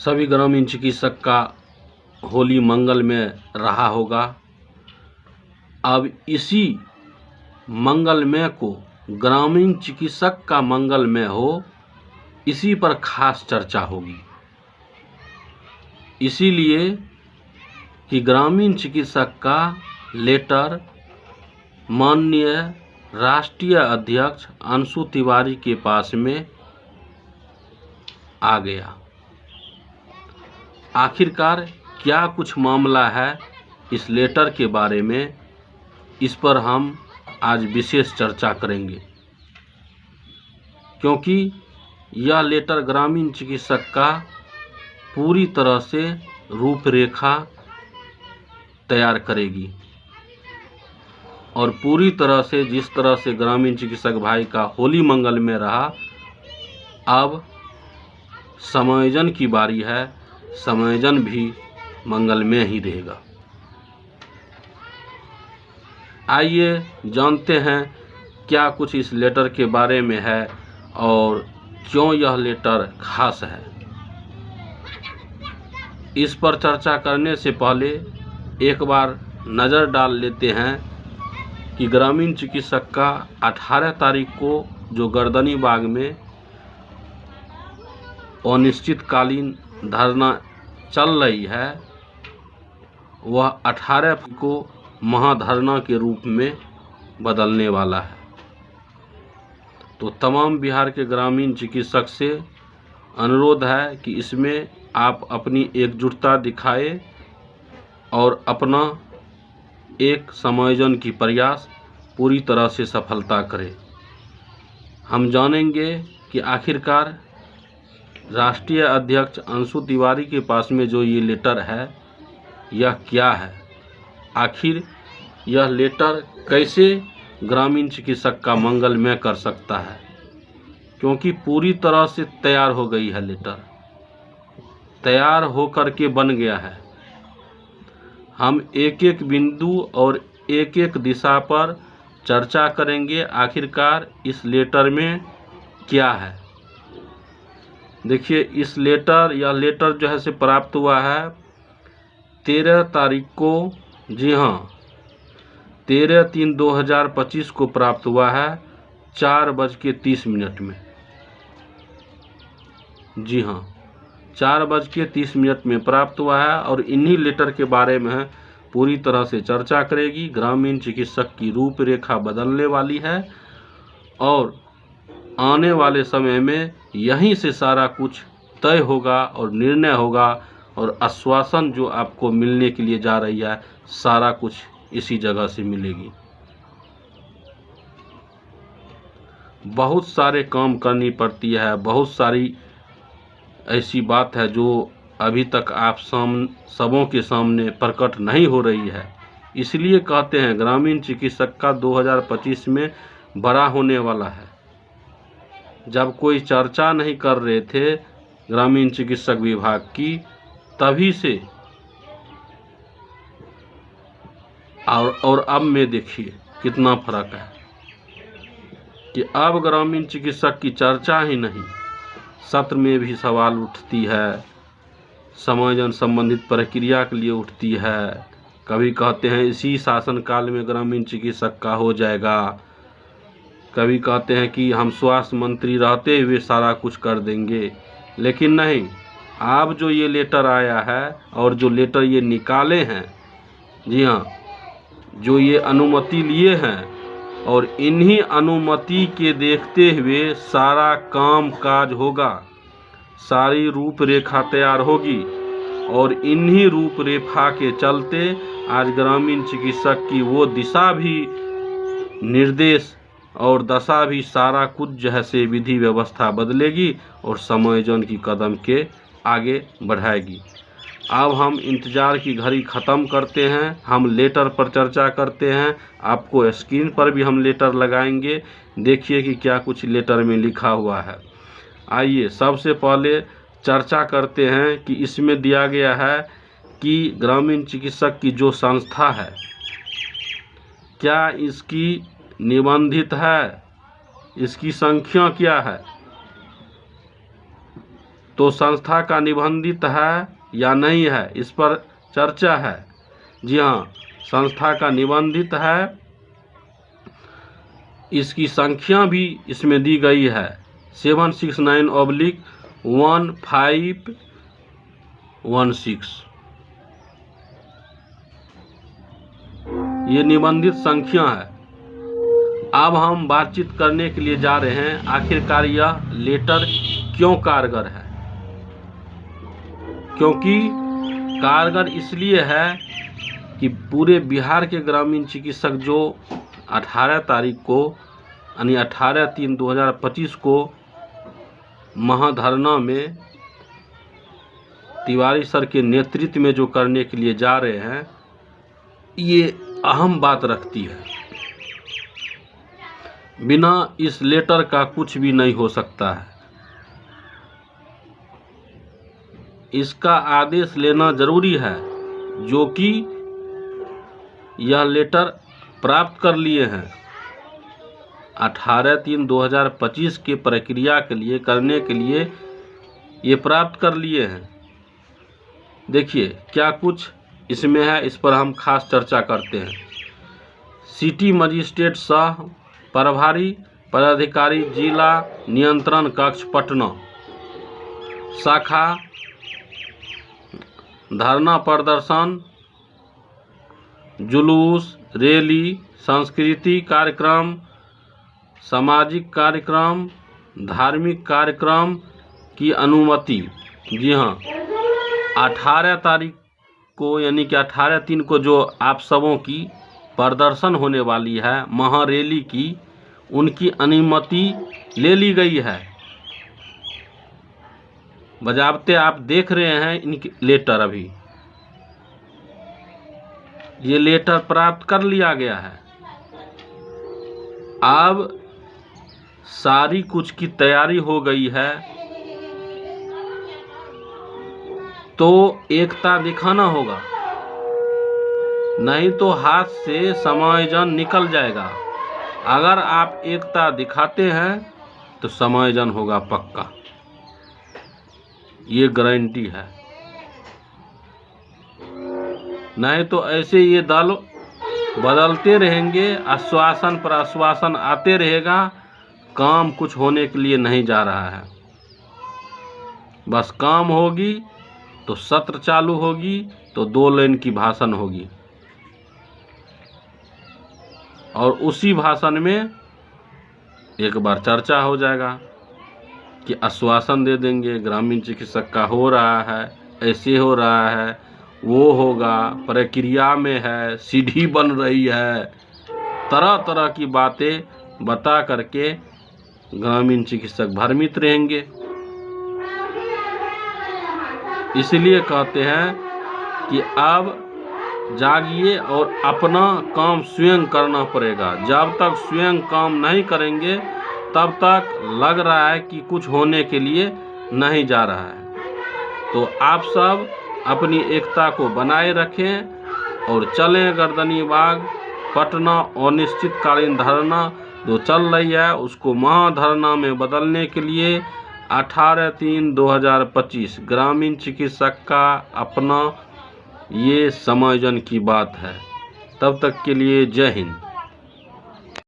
सभी ग्रामीण चिकित्सक का होली मंगल में रहा होगा। अब इसी मंगलमय को ग्रामीण चिकित्सक का मंगलमय हो, इसी पर खास चर्चा होगी। इसीलिए कि ग्रामीण चिकित्सक का लेटर माननीय राष्ट्रीय अध्यक्ष अंशु तिवारी के पास में आ गया। आखिरकार क्या कुछ मामला है इस लेटर के बारे में, इस पर हम आज विशेष चर्चा करेंगे, क्योंकि यह लेटर ग्रामीण चिकित्सक का पूरी तरह से रूपरेखा तैयार करेगी और पूरी तरह से जिस तरह से ग्रामीण चिकित्सक भाई का होली मंगल में रहा, अब समायोजन की बारी है। समायोजन भी मंगल में ही रहेगा। आइए जानते हैं क्या कुछ इस लेटर के बारे में है और क्यों यह लेटर खास है। इस पर चर्चा करने से पहले एक बार नज़र डाल लेते हैं कि ग्रामीण चिकित्सक का 18 तारीख को जो गर्दनी बाग में अनिश्चितकालीन धरना चल रही है, वह 18 को महाधरना के रूप में बदलने वाला है। तो तमाम बिहार के ग्रामीण चिकित्सक से अनुरोध है कि इसमें आप अपनी एकजुटता दिखाए और अपना एक समायोजन की प्रयास पूरी तरह से सफलता करें। हम जानेंगे कि आखिरकार राष्ट्रीय अध्यक्ष अंशु तिवारी के पास में जो ये लेटर है, यह क्या है, आखिर यह लेटर कैसे ग्रामीण चिकित्सक का मंगलमय कर सकता है, क्योंकि पूरी तरह से तैयार हो गई है। लेटर तैयार होकर के बन गया है। हम एक एक बिंदु और एक एक दिशा पर चर्चा करेंगे, आखिरकार इस लेटर में क्या है। देखिए, इस यह लेटर जो है से प्राप्त हुआ है 13 तारीख को। जी हाँ, 13/3/2025 को प्राप्त हुआ है 4:30 में। जी हाँ, 4:30 में प्राप्त हुआ है और इन्हीं लेटर के बारे में पूरी तरह से चर्चा करेगी। ग्रामीण चिकित्सक की रूपरेखा बदलने वाली है और आने वाले समय में यहीं से सारा कुछ तय होगा और निर्णय होगा और आश्वासन जो आपको मिलने के लिए जा रही है, सारा कुछ इसी जगह से मिलेगी। बहुत सारे काम करनी पड़ती है, बहुत सारी ऐसी बात है जो अभी तक आप सबों के सामने प्रकट नहीं हो रही है। इसलिए कहते हैं ग्रामीण चिकित्सक का 2025 में बड़ा होने वाला है। जब कोई चर्चा नहीं कर रहे थे ग्रामीण चिकित्सक विभाग की, तभी से और अब में देखिए कितना फर्क है कि अब ग्रामीण चिकित्सक की चर्चा ही नहीं, सत्र में भी सवाल उठती है, समायोजन संबंधित प्रक्रिया के लिए उठती है। कभी कहते हैं इसी शासनकाल में ग्रामीण चिकित्सक का हो जाएगा, कभी कहते हैं कि हम स्वास्थ्य मंत्री रहते हुए सारा कुछ कर देंगे। लेकिन नहीं, अब जो ये लेटर आया है और जो लेटर ये निकाले हैं, जी हाँ, जो ये अनुमति लिए हैं और इन्हीं अनुमति के देखते हुए सारा काम काज होगा, सारी रूपरेखा तैयार होगी और इन्हीं रूपरेखा के चलते आज ग्रामीण चिकित्सक की वो दिशा भी, निर्देश और दशा भी, सारा कुछ जो है से विधि व्यवस्था बदलेगी और समायोजन की कदम के आगे बढ़ाएगी। अब हम इंतज़ार की घड़ी ख़त्म करते हैं, हम लेटर पर चर्चा करते हैं। आपको स्क्रीन पर भी हम लेटर लगाएंगे, देखिए कि क्या कुछ लेटर में लिखा हुआ है। आइए सबसे पहले चर्चा करते हैं कि इसमें दिया गया है कि ग्रामीण चिकित्सक की जो संस्था है, क्या इसकी निबंधित है, इसकी संख्या क्या है। तो संस्था का निबंधित है या नहीं है, इस पर चर्चा है। जी हाँ, संस्था का निबंधित है, इसकी संख्या भी इसमें दी गई है 769/1516। ये निबंधित संख्या है। अब हम बातचीत करने के लिए जा रहे हैं आखिरकार यह लेटर क्यों कारगर है। क्योंकि कारगर इसलिए है कि पूरे बिहार के ग्रामीण चिकित्सक जो 18 तारीख को यानी 18/3/2025 को महाधरना में तिवारी सर के नेतृत्व में जो करने के लिए जा रहे हैं, ये अहम बात रखती है। बिना इस लेटर का कुछ भी नहीं हो सकता है। इसका आदेश लेना जरूरी है, जो कि यह लेटर प्राप्त कर लिए हैं 18/3/2025 के प्रक्रिया के लिए करने के लिए ये प्राप्त कर लिए हैं। देखिए क्या कुछ इसमें है, इस पर हम खास चर्चा करते हैं। सिटी मजिस्ट्रेट सह प्रभारी पदाधिकारी जिला नियंत्रण कक्ष पटना शाखा धरना प्रदर्शन, जुलूस, रैली, सांस्कृतिक कार्यक्रम, सामाजिक कार्यक्रम, धार्मिक कार्यक्रम की अनुमति। जी हाँ, 18 तारीख को यानी कि 18/3 को जो आप सबों की प्रदर्शन होने वाली है महारैली की, उनकी अनुमति ले ली गई है। बजाबते आप देख रहे हैं इनकी लेटर, अभी ये लेटर प्राप्त कर लिया गया है। अब सारी कुछ की तैयारी हो गई है, तो एकता दिखाना होगा, नहीं तो हाथ से समायोजन निकल जाएगा। अगर आप एकता दिखाते हैं तो समायोजन होगा पक्का, ये गारंटी है। नहीं तो ऐसे ये दल बदलते रहेंगे, आश्वासन पर आश्वासन आते रहेगा, काम कुछ होने के लिए नहीं जा रहा है। बस काम होगी तो सत्र चालू होगी तो 2 लाइन की भाषण होगी, और उसी भाषण में एक बार चर्चा हो जाएगा कि आश्वासन दे देंगे ग्रामीण चिकित्सक का हो रहा है, ऐसे हो रहा है, वो होगा, प्रक्रिया में है, सीढ़ी बन रही है, तरह तरह की बातें बता करके ग्रामीण चिकित्सक भ्रमित रहेंगे। इसलिए कहते हैं कि अब जागिए और अपना काम स्वयं करना पड़ेगा। जब तक स्वयं काम नहीं करेंगे तब तक लग रहा है कि कुछ होने के लिए नहीं जा रहा है। तो आप सब अपनी एकता को बनाए रखें और चलें गर्दनीबाग पटना अनिश्चितकालीन धरना जो चल रही है उसको महाधरना में बदलने के लिए 18/3/2025 ग्रामीण चिकित्सक का अपना ये समायोजन की बात है। तब तक के लिए जय हिंद।